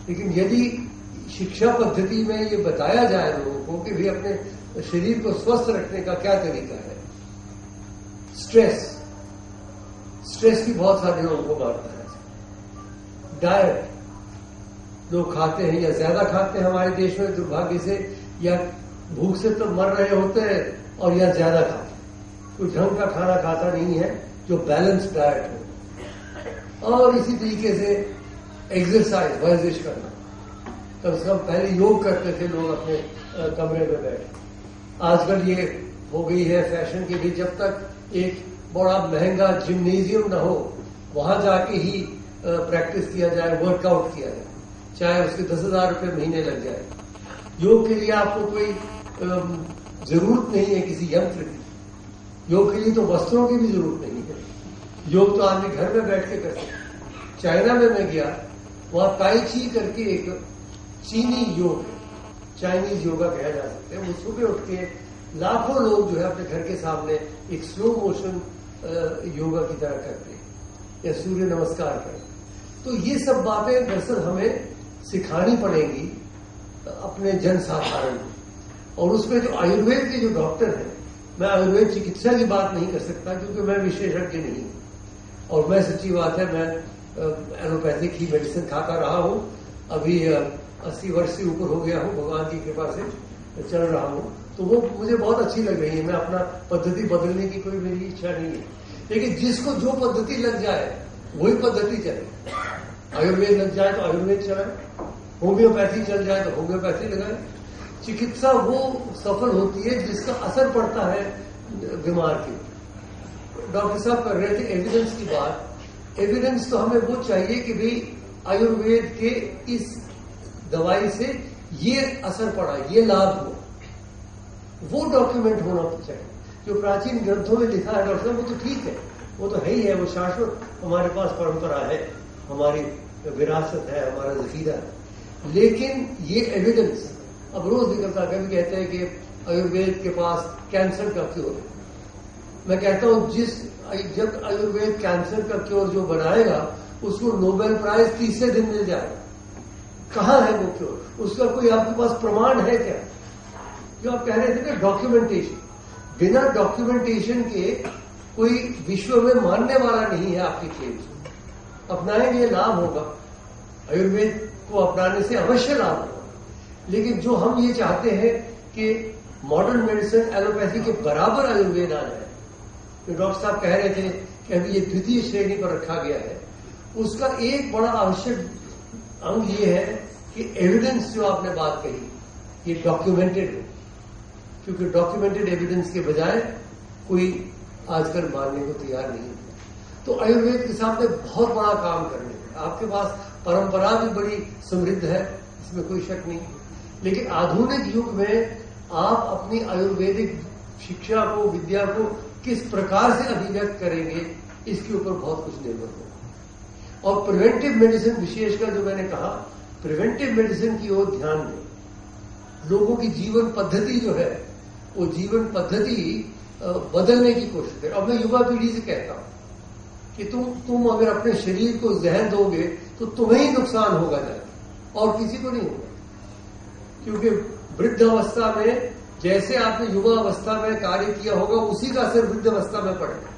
लेकिन यदि शिक्षा पद्धति में ये बताया जाए लोगों को कि भी अपने शरीर को स्वस्थ रखने का क्या तरीका है, स्ट्रेस भी बहुत सारे लोगों को मारता है। डाइट, लोग खाते हैं या ज्यादा खाते हैं हमारे देश में दुर्भाग्य से, या भूख से तो मर रहे होते हैं और या ज्यादा खाते हैं, कोई ढंग का खाना खाता नहीं है जो बैलेंस डाइट हो। और इसी तरीके से एक्सरसाइज, वर्जिश करना, कम से कम पहले योग करते थे लोग अपने कमरे में बैठे, आजकल ये हो गई है फैशन के लिए, जब तक एक बड़ा महंगा जिम्नेजियम ना हो वहां जाके ही प्रैक्टिस किया जाए, वर्कआउट किया जाए, चाहे उसके 10,000 रुपये महीने लग जाए। योग के लिए आपको कोई जरूरत नहीं है किसी यंत्र की, योग के लिए तो वस्त्रों की भी जरूरत नहीं है, योग तो आदमी घर में बैठ के कर सकते। चाइना में मैं गया, वहां ताई ची करके एक चीनी योग, चाइनीज योगा कहा जा सकता है, वो सुबह उठ के लाखों लोग जो है अपने घर के सामने एक स्लो मोशन योगा की तरह करते हैं या सूर्य नमस्कार करते। तो ये सब बातें दरअसल हमें सिखानी पड़ेंगी अपने जन साधारण को। और उसमें जो आयुर्वेद के जो डॉक्टर हैं, मैं आयुर्वेद चिकित्सा की बात नहीं कर सकता क्योंकि मैं विशेषज्ञ नहीं हूं, और मैं सच्ची बात है मैं एलोपैथिक ही मेडिसिन खाता रहा हूं, अभी 80 वर्ष से ऊपर हो गया हूं, भगवान की कृपा से चल रहा हूं, तो वो मुझे बहुत अच्छी लग रही है। मैं अपना पद्धति बदलने की कोई मेरी इच्छा नहीं है, लेकिन जिसको जो पद्धति लग जाए वही पद्धति चले। आयुर्वेद लग जाए तो आयुर्वेद चलाए, होम्योपैथी चल जाए तो होम्योपैथी लगाए। चिकित्सा वो सफल होती है जिसका असर पड़ता है बीमार के। डॉक्टर साहब कर रहे थे एविडेंस की बात, एविडेंस तो हमें वो चाहिए कि भाई आयुर्वेद के इस दवाई से ये असर पड़ा, ये लाभ हो, वो डॉक्यूमेंट होना चाहिए। जो प्राचीन ग्रंथों में लिखा है डॉक्टर साहब, वो तो ठीक है, वो तो है ही है, वो शाश्वत हमारे पास परंपरा है, हमारी विरासत है, हमारा जखीरा है। लेकिन ये एविडेंस अब रोज निकलता, कभी कहते हैं कि आयुर्वेद के पास कैंसर का क्योर है। मैं कहता हूं जब आयुर्वेद कैंसर का क्योर जो बनाएगा उसको नोबेल प्राइज 30 दिन मिल जाएगा। कहां है वो क्योर? उसका कोई आपके पास प्रमाण है क्या? जो आप कह रहे थे ना डॉक्यूमेंटेशन, बिना डॉक्यूमेंटेशन के कोई विश्व में मानने वाला नहीं है आपकी क्लेम्स। अपनाएंगे लाभ होगा, आयुर्वेद को अपनाने से अवश्य लाभ होगा। लेकिन जो हम ये चाहते हैं कि मॉडर्न मेडिसिन एलोपैथी के बराबर आयुर्वेद आ जाए, तो डॉक्टर साहब कह रहे थे कि अभी ये द्वितीय श्रेणी पर रखा गया है, उसका एक बड़ा आवश्यक अंग ये है कि एविडेंस जो आपने बात कही ये डॉक्यूमेंटेड हो, क्योंकि डॉक्यूमेंटेड एविडेंस के बजाय कोई आजकल मानने को तैयार नहीं है। तो आयुर्वेद के सामने बहुत बड़ा काम करने है। आपके पास परंपरा भी बड़ी समृद्ध है, इसमें कोई शक नहीं, लेकिन आधुनिक युग में आप अपनी आयुर्वेदिक शिक्षा को, विद्या को किस प्रकार से अभिव्यक्त करेंगे, इसके ऊपर बहुत कुछ निर्भर होगा। और प्रिवेंटिव मेडिसिन विशेषकर जो मैंने कहा, प्रिवेंटिव मेडिसिन की ओर ध्यान दें। लोगों की जीवन पद्धति जो है वो जीवन पद्धति बदलने की कोशिश करें। अब मैं युवा पीढ़ी से कहता हूं कि तुम अगर अपने शरीर को जहर दोगे तो तुम्हें ही नुकसान होगा जाएगा और किसी को नहीं होगा, क्योंकि वृद्धावस्था में जैसे आपने युवा अवस्था में कार्य किया होगा उसी का असर वृद्धावस्था में पड़ेगा।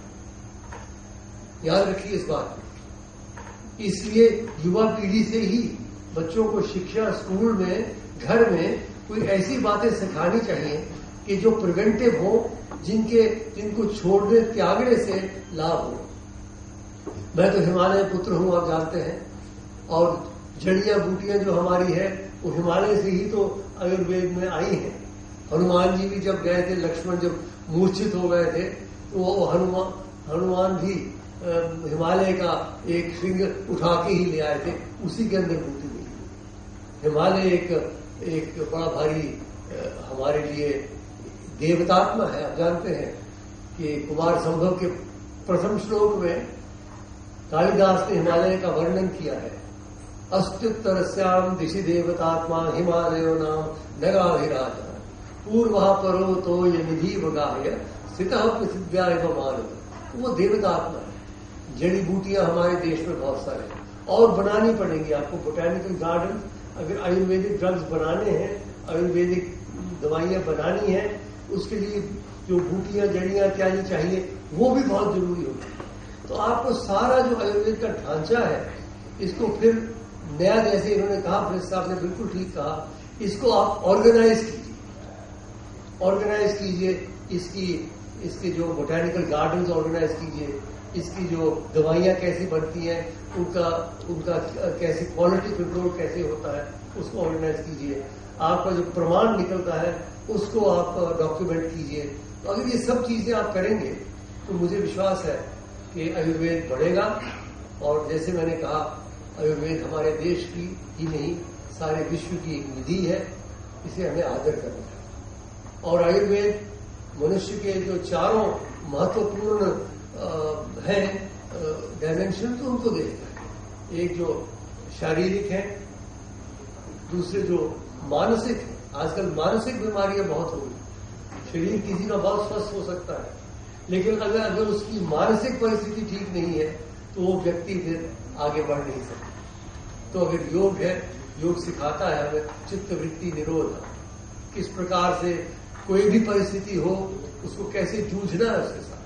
याद रखिए इस बात को। इसलिए युवा पीढ़ी से ही बच्चों को शिक्षा, स्कूल में, घर में कोई ऐसी बातें सिखानी चाहिए कि जो प्रिवेंटिव हो, जिनको छोड़ने, त्यागने से लाभ हो। मैं तो हिमालय पुत्र हूं, आप जानते हैं, और जड़ियां बूटियां जो हमारी है वो हिमालय से ही तो आयुर्वेद में आई है। हनुमान जी भी जब गए थे, लक्ष्मण जब मूर्छित हो गए थे, तो वो हनुमान भी हिमालय का एक श्रृंग उठा के ही ले आए थे, उसी के अंदर बूटी हुई। हिमालय एक बड़ा भारी हमारे लिए देवतात्मा है। आप जानते हैं कि कुमार संभव के प्रथम श्लोक में कालिदास ने हिमालय का वर्णन किया है। अस्त्युत्तरस्याम दिशि देवतात्मा हिमालयो नाम नगाभिराज पूर्वा परो तो ये निधि वगाह्य स्थितः पृथिव्या एव मानव। वो देवतात्मा है। जड़ी बूटियां हमारे देश में बहुत सारे हैं, और बनानी पड़ेंगी आपको बोटैनिकल गार्डन। अगर आयुर्वेदिक ड्रग्स बनाने हैं, आयुर्वेदिक दवाइयां बनानी है, उसके लिए जो बूटियां जड़ियां इत्यादि चाहिए वो भी बहुत जरूरी होगी। तो आपको सारा जो आयुर्वेद का ढांचा है इसको फिर नया, जैसे इन्होंने कहा, प्रेस साहब ने बिल्कुल ठीक कहा, इसको आप ऑर्गेनाइज कीजिए, ऑर्गेनाइज कीजिए। इसके जो बोटैनिकल गार्डन्स ऑर्गेनाइज कीजिए, इसकी जो दवाइयां कैसी बनती हैं, उनका कैसे क्वालिटी कंट्रोल कैसे होता है उसको ऑर्गेनाइज कीजिए। आपका जो प्रमाण निकलता है उसको आप डॉक्यूमेंट कीजिए। तो अगर ये सब चीजें आप करेंगे तो मुझे विश्वास है कि आयुर्वेद बढ़ेगा। और जैसे मैंने कहा, आयुर्वेद हमारे देश की ही नहीं, सारे विश्व की एक निधि है, इसे हमें आदर करना है। और आयुर्वेद मनुष्य के जो चारों महत्वपूर्ण हैं डायमेंशन, तो उनको देखता है। एक जो शारीरिक है, दूसरे जो मानसिक है। आजकल मानसिक बीमारियां बहुत हो गई। शरीर किसी का बहुत स्वस्थ हो सकता है, लेकिन अगर उसकी मानसिक परिस्थिति ठीक नहीं है तो वो व्यक्ति फिर आगे बढ़ नहीं सकता। तो अगर योग है, योग सिखाता है हमें चित्तवृत्ति निरोध, किस प्रकार से कोई भी परिस्थिति हो उसको कैसे जूझना है उसके साथ।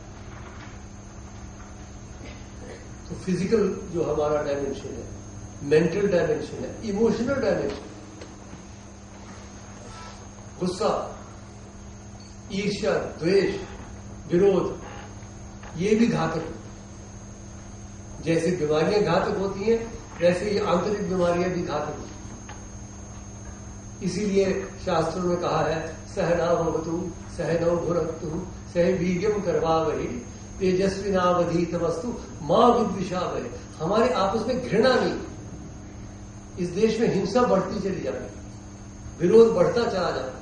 तो फिजिकल जो हमारा डायमेंशन है, मेंटल डायमेंशन है, इमोशनल डायमेंशन, गुस्सा, ईर्ष्या, द्वेष, विरोध, ये भी घातक है। जैसे बीमारियां घातक होती हैं, वैसे ये आंतरिक बीमारियां भी घातक होती हैं। इसीलिए शास्त्रों में कहा है, सहना भवतु सहनौ भुनक्तु सह वीर्यम करवावहि तेजस्विनावधीतमस्तु मां विद्विषावहि। हमारे आपस में घृणा नहीं, इस देश में हिंसा बढ़ती चली जा रही, विरोध बढ़ता चला जा रहा है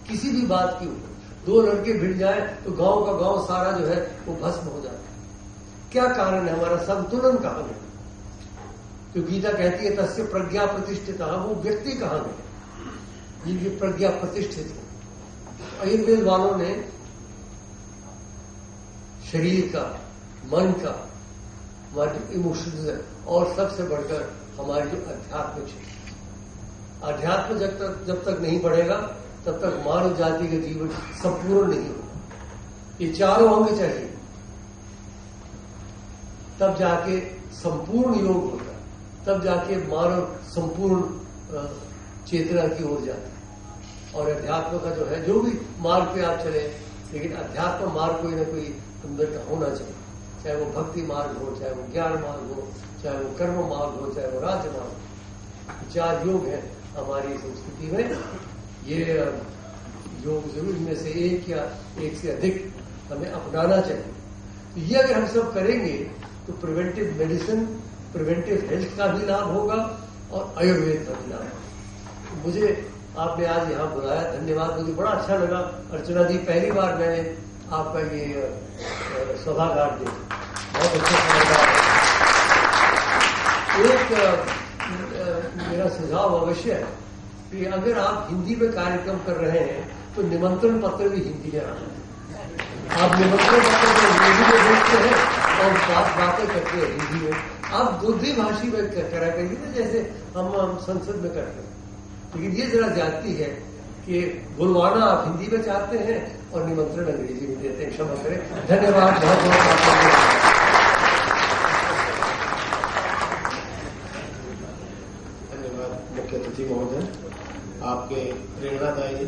किसी भी बात के ऊपर। दो लड़के भिड़ जाए तो गांव का गांव सारा जो है वो भस्म हो जाता है। क्या कारण है? हमारा संतुलन कहां है? तो गीता कहती है तस्य प्रज्ञा प्रतिष्ठिता, वो व्यक्ति कहां है जिनकी प्रज्ञा प्रतिष्ठित है। आयुर्वेद वालों ने शरीर का, मन का, हमारे इमोशंस और सबसे बढ़कर हमारी जो आध्यात्मिक शक्ति, अध्यात्म जब तक नहीं बढ़ेगा तब तक मानव जाति का जीवन संपूर्ण नहीं होगा। ये चारों अंग चाहिए, तब जाके संपूर्ण योग होता है, तब जाके मानव संपूर्ण चेतना की ओर जाता है। और अध्यात्म का जो है, जो भी मार्ग पे आप चले, लेकिन अध्यात्म मार्ग कोई ना कोई अंदर का होना चाहिए, चाहे वो भक्ति मार्ग हो, चाहे वो ज्ञान मार्ग हो, चाहे वो कर्म मार्ग हो, चाहे वो राज्य मार्ग हो। चार योग है हमारी संस्कृति में। ये योग जरूर इनमें से एक या एक से अधिक हमें अपनाना चाहिए। तो ये अगर हम सब करेंगे तो प्रिवेंटिव मेडिसिन, प्रिवेंटिव हेल्थ का भी लाभ होगा और आयुर्वेद का भी लाभ होगा। मुझे आपने आज यहाँ बुलाया, धन्यवाद, मुझे बड़ा अच्छा लगा। अर्चना जी, पहली बार मैंने आपका ये सभागार देखा, बहुत अच्छा लगा। एक मेरा सुझाव अवश्य है कि अगर आप हिंदी में कार्यक्रम कर रहे हैं तो निमंत्रण पत्र भी हिंदी में आना है। आप निमंत्रण पत्र को हिंदी में भेजते हैं और बातें करते हैं हिंदी में। आप दूसरी भाषी में करा करिए ना, जैसे हम संसद में करते हैं। लेकिन ये जरा ज्यादती है कि बुलवाना आप हिंदी में चाहते हैं और निमंत्रण अंग्रेजी में देते हैं। क्षमा करें। धन्यवाद, बहुत बहुत मुख्य अतिथि महोदय, आपके प्रेरणादायी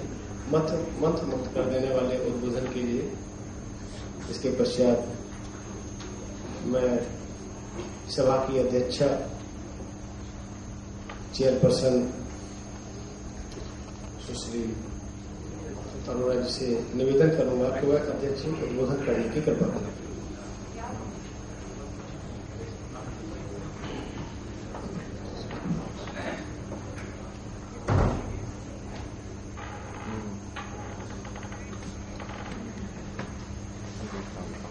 मंत्र मुक्त कर देने वाले उद्बोधन के लिए। इसके पश्चात मैं सभा की अध्यक्षा चेयरपर्सन सुश्री अरुणा जी से निवेदन करूंगा कि वह अध्यक्ष उद्बोधन करने की कृपा करें।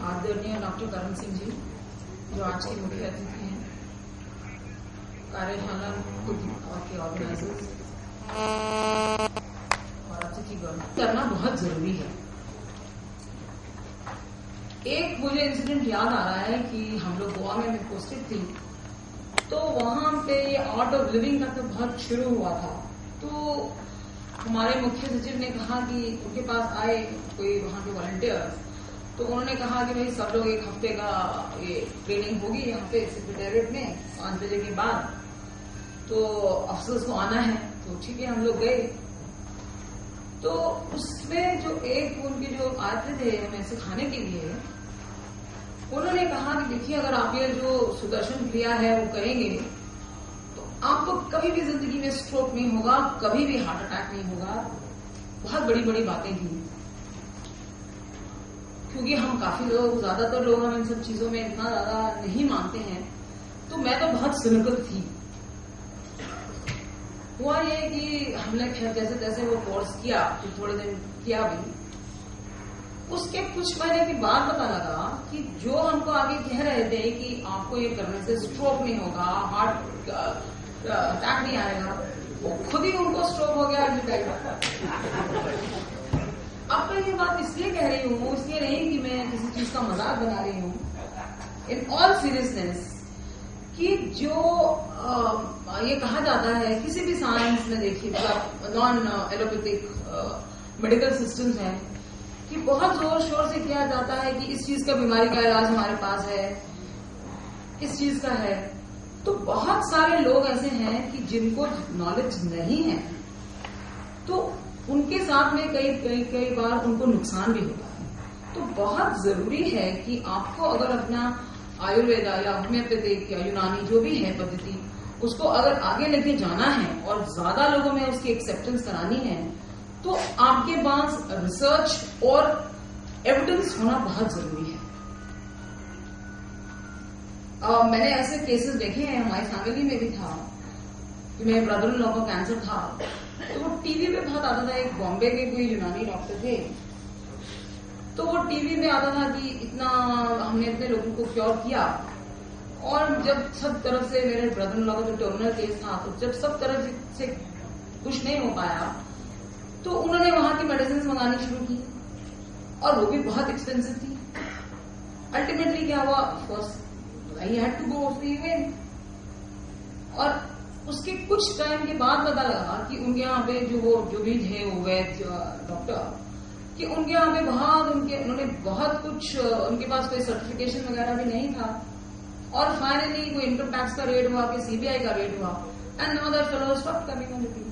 आदरणीय डॉक्टर करण सिंह जी, जो आज के मुख्य अतिथि हैं, कार्यशाला के ऑर्गेनाइजर्स और अतिथिगण, करना बहुत जरूरी है। एक मुझे इंसिडेंट याद आ रहा है कि हम लोग गोवा में मैं पोस्टेड थी तो वहां पे आर्ट ऑफ लिविंग का तो बहुत शुरू हुआ था। तो हमारे मुख्य सचिव ने कहा कि उनके पास आए कोई वहां के वॉलंटियर्स, तो उन्होंने कहा कि भाई सब लोग 1 हफ्ते का ये ट्रेनिंग होगी यहाँ पे सेक्रेटेरिएट में 5 बजे के बाद, तो अफसर्स को आना है। तो ठीक है, हम लोग गए। तो उसमें जो एक उनके जो आते थे हमें सिखाने के लिए, उन्होंने कहा कि देखिए अगर आप ये जो सुदर्शन क्रिया है वो करेंगे तो आपको कभी भी जिंदगी में स्ट्रोक नहीं होगा, कभी भी हार्ट अटैक नहीं होगा। बहुत बड़ी बड़ी बातें थी, क्योंकि हम काफी लोग, ज्यादातर लोग हम इन सब चीजों में इतना ज्यादा नहीं मानते हैं। तो मैं तो बहुत सिनिकल थी। हुआ ये कि हमने खैर जैसे तैसे वो कोर्स किया, फिर थोड़े दिन किया भी। उसके कुछ महीने के बाद पता लगा कि जो हमको आगे कह रहे थे कि आपको ये करने से स्ट्रोक नहीं होगा, हार्ट अटैक नहीं आएगा, वो खुद ही उनको स्ट्रोक हो गया। अब मैं ये बात इसलिए कह रही हूँ, इसलिए नहीं कि मैं किसी चीज का मजाक बना रही हूँ। इन ऑल सीरियसनेस कि जो ये कहा जाता है किसी भी साइंस में, देखिए नॉन एलोपैथिक मेडिकल सिस्टम्स हैं कि बहुत जोर शोर से किया जाता है कि इस चीज का, बीमारी का इलाज हमारे पास है, इस चीज का है। तो बहुत सारे लोग ऐसे हैं कि जिनको नॉलेज नहीं है, तो उनके साथ में कई बार उनको नुकसान भी होता है। तो बहुत जरूरी है कि आपको अगर अपना आयुर्वेदा या होम्योपैथिक या यूनानी जो भी है पद्धति, उसको अगर आगे लेके जाना है और ज्यादा लोगों में उसकी एक्सेप्टेंस करानी है, तो आपके पास रिसर्च और एविडेंस होना बहुत जरूरी है। मैंने ऐसे केसेस देखे हैं, हमारी फैमिली में भी था कि मेरे ब्रदर इन लॉ को कैंसर था, तो वो टीवी पे बहुत आता था। एक बॉम्बे के कोई यूनानी डॉक्टर थे, तो वो टीवी में आता था कि इतना हमने इतने लोगों को क्योर किया। और जब सब तरफ से, मेरे ब्रदर इन लॉ का जो टर्मिनल केस था, तो जब सब तरफ से कुछ नहीं हो पाया, तो उन्होंने वहां की मेडिसिन मंगानी शुरू की, और वो भी बहुत एक्सपेंसिव थी। अल्टीमेटली क्या हुआ, I had to go to event. और उसके कुछ टाइम के बाद पता लगा कि उनके यहाँ पे जो भी थे वो वैद्य डॉक्टर, कि उनके यहाँ पे उन्होंने बहुत कुछ, उनके पास कोई सर्टिफिकेशन वगैरह भी नहीं था। और फाइनली कोई इनकम टैक्स का रेड हुआ, कि सीबीआई का रेड हुआ, and now that fellow stopped coming on the TV.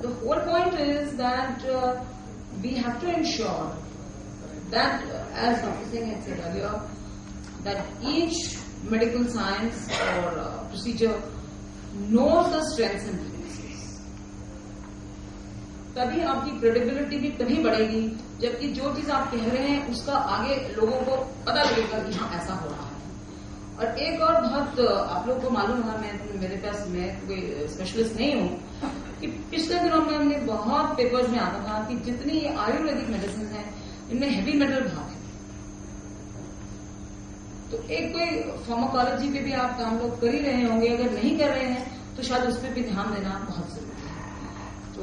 The whole point is that we have to ensure that, as Dr. Singh had said earlier, that each medical science or procedure knows the strengths and weaknesses. तभी आपकी credibility भी तभी बढ़ेगी जबकि जो चीज आप कह रहे हैं उसका आगे लोगों को पता लगेगा कि हाँ ऐसा हो रहा है। और एक और बहुत आप लोगों को मालूम होगा, मैं कोई स्पेशलिस्ट नहीं हूँ, कि पिछले दिनों में हमने बहुत पेपर्स में आता था कि जितनी आयुर्वेदिक मेडिसिन है इनमें हेवी मेटल भाग है। तो एक कोई फार्माकोलॉजी पे भी आप काम लोग कर ही रहे होंगे, अगर नहीं कर रहे हैं तो शायद उस पर भी ध्यान देना बहुत जरूरी है। तो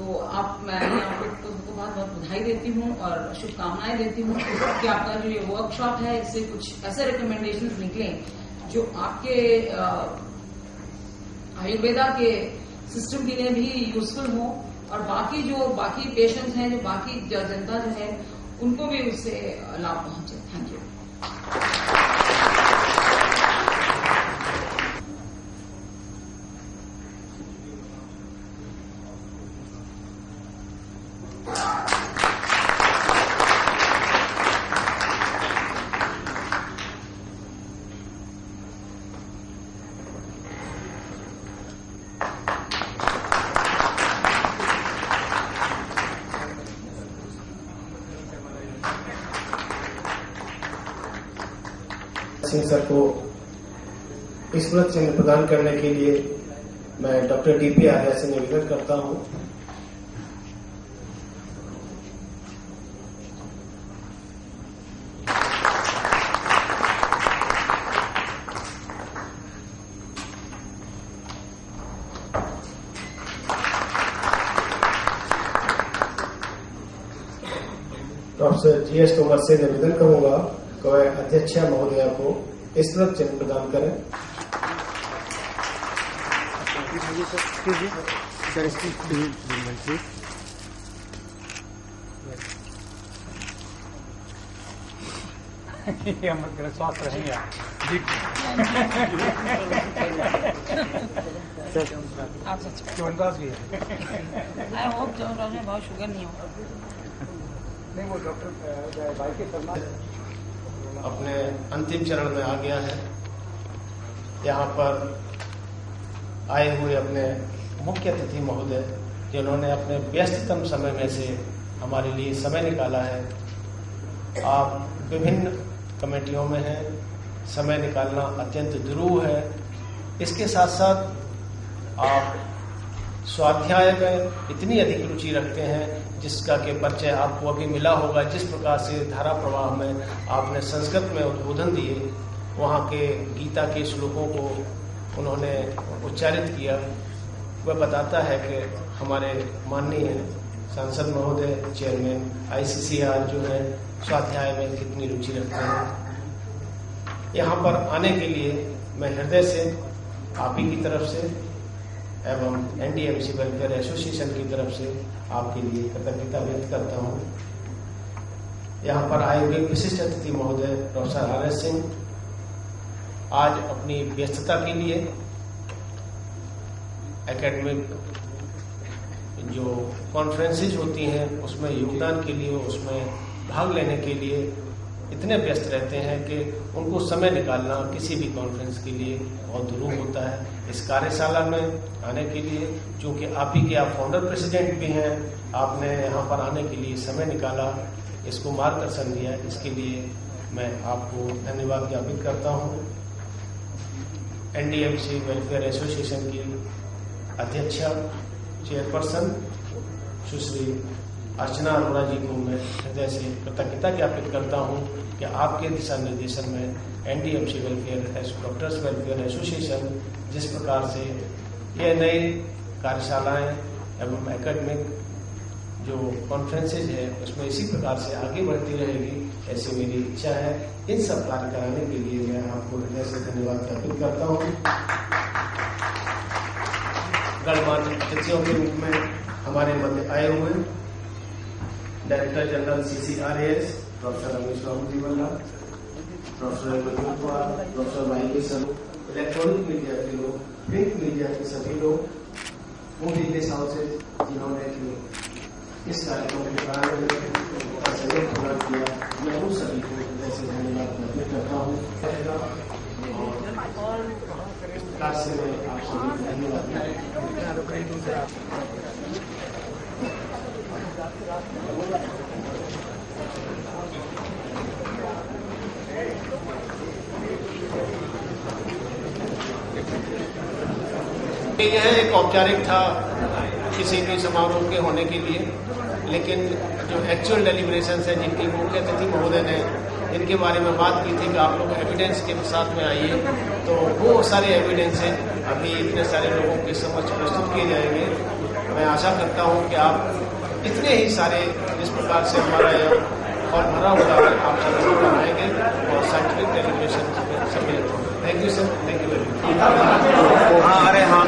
मैं आप लोग को बहुत बहुत बधाई देती हूँ और शुभकामनाएं देती हूँ कि आपका जो ये वर्कशॉप है इससे कुछ ऐसे रिकमेंडेशंस निकले जो आपके आयुर्वेदा के सिस्टम के लिए भी यूजफुल हो, और बाकी पेशेंट्स हैं, जो बाकी जनता जो है, उनको भी उससे लाभ पहुंचे। Thank you. सिंह सर को स्मृति चिन्ह प्रदान करने के लिए मैं डॉक्टर डीपी आर्या से निवेदन करता हूं। प्रोफेसर जीएस तोमर से निवेदन करूंगा कि वह अध्यक्षा महोदया को स्मृति चिन्ह प्रदान करें। दिखाइए सर, कीजिए सर, इसकी प्लीज। ये हम स्वस्थ रहेंगे जी। च्यवनप्राश भी है। आई होप च्यवनप्राश में बहुत शुगर नहीं हो। नहीं, वो डॉक्टर भाई के सलमान अपने अंतिम चरण में आ गया है। यहाँ पर आए हुए अपने मुख्य अतिथि महोदय, जिन्होंने अपने व्यस्ततम समय में से हमारे लिए समय निकाला है। आप विभिन्न कमेटियों में हैं, समय निकालना अत्यंत दुरूह है। इसके साथ साथ आप स्वाध्याय में इतनी अधिक रुचि रखते हैं, जिसका के परिचय आपको अभी मिला होगा। जिस प्रकार से धारा प्रवाह में आपने संस्कृत में उद्बोधन दिए, वहाँ के गीता के श्लोकों को उन्होंने उच्चारित किया, वह बताता है कि हमारे माननीय सांसद महोदय, चेयरमैन ICCR जो है, स्वाध्याय में कितनी रुचि रखते हैं। यहाँ पर आने के लिए मैं हृदय से आप ही की तरफ से एवं NDMC वेलफेयर एसोसिएशन की तरफ से आपके लिए कृतज्ञता व्यक्त करता हूँ। यहाँ पर आए हुए विशिष्ट अतिथि महोदय प्रोफेसर RS सिंह आज अपनी व्यस्तता के लिए एकेडमिक जो कॉन्फ्रेंसेज होती हैं उसमें योगदान के लिए, उसमें भाग लेने के लिए इतने व्यस्त रहते हैं कि उनको समय निकालना किसी भी कॉन्फ्रेंस के लिए बहुत दुरूह होता है। इस कार्यशाला में आने के लिए, चूंकि आप ही के आप फाउंडर प्रेसिडेंट भी हैं, आपने यहाँ पर आने के लिए समय निकाला, इसको मार्गदर्शन दिया, इसके लिए मैं आपको धन्यवाद ज्ञापित करता हूँ। NDMC वेलफेयर एसोसिएशन की अध्यक्षा चेयरपर्सन सुश्री अर्चना अरोड़ा जी को मैं हृदय से कृतज्ञता ज्ञापित करता हूं कि आपके दिशा निर्देशन में NDMC welfare doctors welfare association जिस प्रकार से ये नई कार्यशालाएं एवं एकेडमिक जो कॉन्फ्रेंसेज है उसमें इसी प्रकार से आगे बढ़ती रहेगी, ऐसी मेरी इच्छा है। इन सब कार्य कराने के लिए मैं आपको हृदय से धन्यवाद ज्ञापित करता हूँ। गणमान्य अतिथियों के रूप में हमारे मध्य आए हुए director general CCRAS professor Ramesh Babu जीवनला, professor Pradeep Kumar, professor YK sir, electronic media के लोग, प्रिंट मीडिया के सभी लोग, वो बिजनेस हाउसेज जिन्होंने इस कार्यक्रम के प्रारंभ में सहयोग प्रदान किया, मैं उन सभी को जैसे धन्यवाद व्यक्त करता हूँ। और से मैं आप सभी को धन्यवाद यह एक औपचारिक था किसी भी समारोह के होने के लिए, लेकिन जो एक्चुअल डेलिब्रेशन है जिनकी मुख्य अतिथि महोदय ने जिनके बारे में बात की थी कि आप लोग एविडेंस के साथ में आइए, तो वो सारे एविडेंस अभी इतने सारे लोगों के समक्ष प्रस्तुत किए जाएंगे। मैं आशा करता हूँ कि आप इतने ही सारे जिस प्रकार से हमारा यह और भरा हुआ है आप सभी बनाएंगे और साइंटिफिक डेलिब्रेशन सम्मिलित होंगे। Thank you sir, thank you very much. अरे हाँ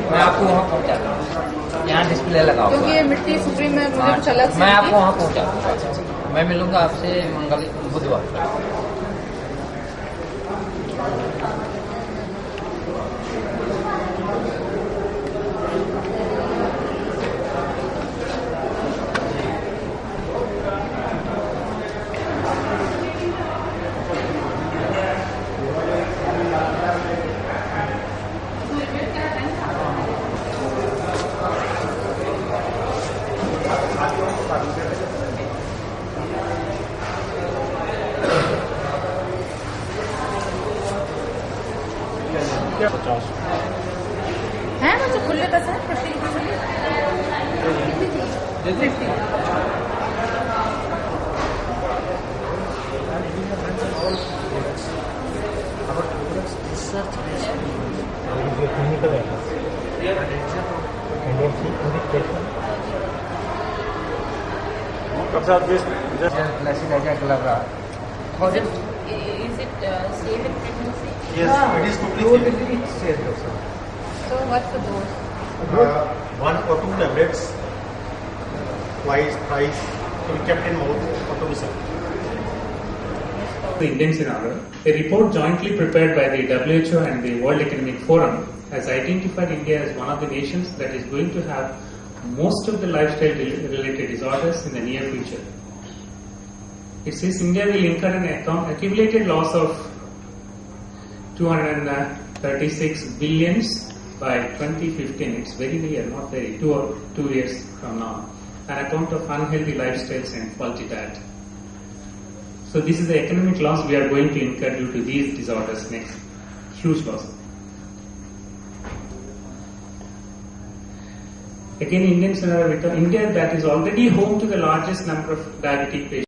मैं आपको वहाँ पहुँचाता हूँ, यहाँ डिस्प्ले लगाओ, क्योंकि ये मिट्टी सुप्रीम में मुझे कुछ अलग से मैं आपको वहाँ पहुँचाता हूँ। मैं मिलूंगा आपसे बुधवार। है ना जो खुले पैसे हैं 50 Is it safe in pregnancy? Yes, it is completely safe. So what's the dose? One or two tablets, twice, thrice, to be kept in mouth or to be sucked. The Indian scenario, a report jointly prepared by the WHO and the World Economic Forum has identified India as one of the nations that is going to have most of the lifestyle related disorders in the near future. It says India will incur an accumulated loss of 236 billions by 2015. It's very near, not very, 2 years from now, on account of unhealthy lifestyles and faulty diet. So this is the economic loss we are going to incur due to these disorders next. Huge loss. Again, Indian scenario, India that is already home to the largest number of diabetic patients.